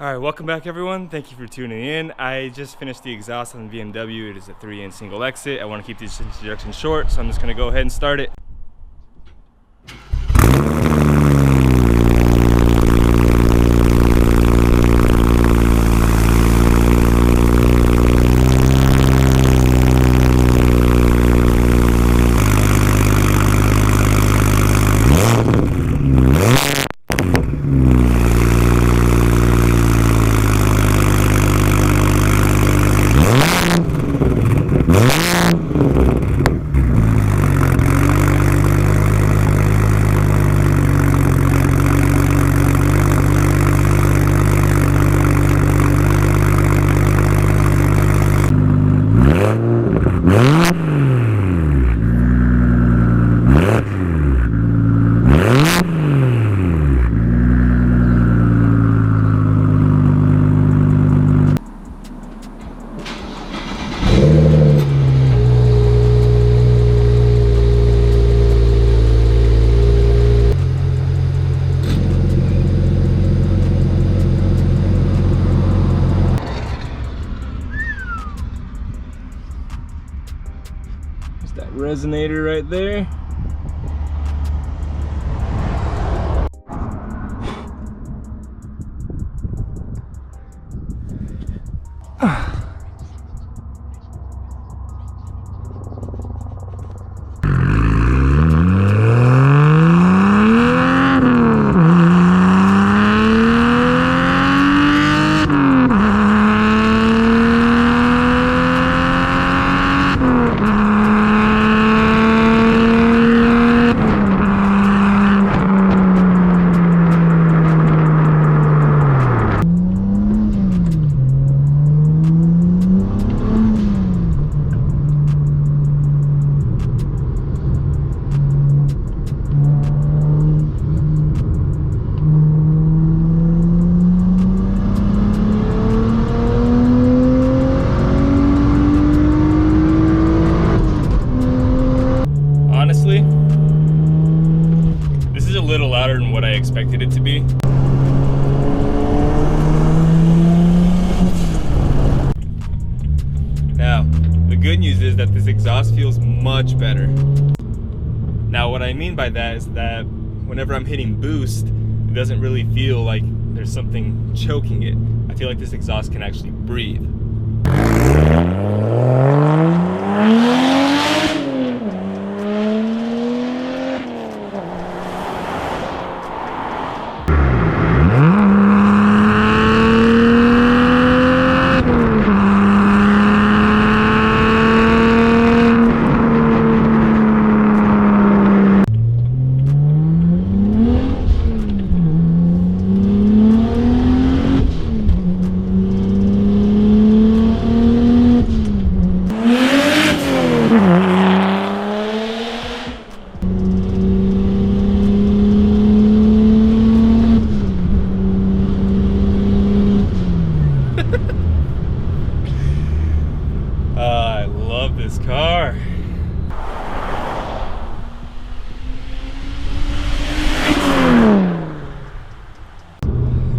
Alright, welcome back everyone. Thank you for tuning in. I just finished the exhaust on the BMW. It is a 3-in single exit. I want to keep this introduction short, so I'm just going to go ahead and start it. That resonator right there. Honestly, this is a little louder than what I expected it to be. Now, the good news is that this exhaust feels much better. Now, what I mean by that is that whenever I'm hitting boost, it doesn't really feel like there's something choking it. I feel like this exhaust can actually breathe. I love this car.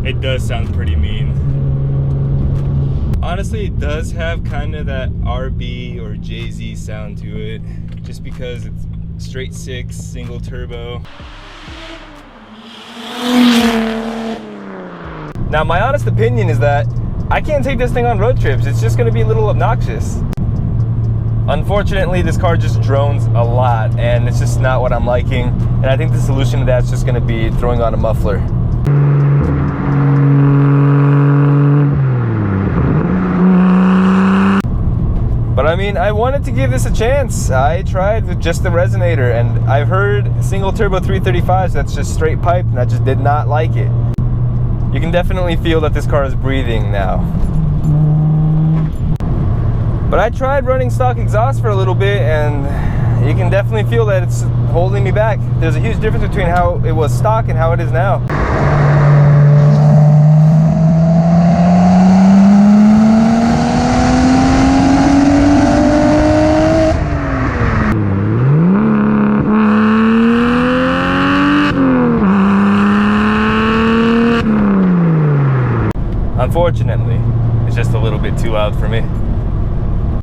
It does sound pretty mean. Honestly, it does have kind of that RB or Jay-Z sound to it, just because it's straight 6, single turbo. Now, my honest opinion is that I can't take this thing on road trips. It's just gonna be a little obnoxious. Unfortunately, this car just drones a lot, and it's just not what I'm liking. And I think the solution to that is just gonna be throwing on a muffler. But I mean, I wanted to give this a chance. I tried with just the resonator, and I've heard single turbo 335s that's just straight pipe, and I just did not like it. You can definitely feel that this car is breathing now. But I tried running stock exhaust for a little bit, and you can definitely feel that it's holding me back. There's a huge difference between how it was stock and how it is now. Unfortunately, it's just a little bit too loud for me.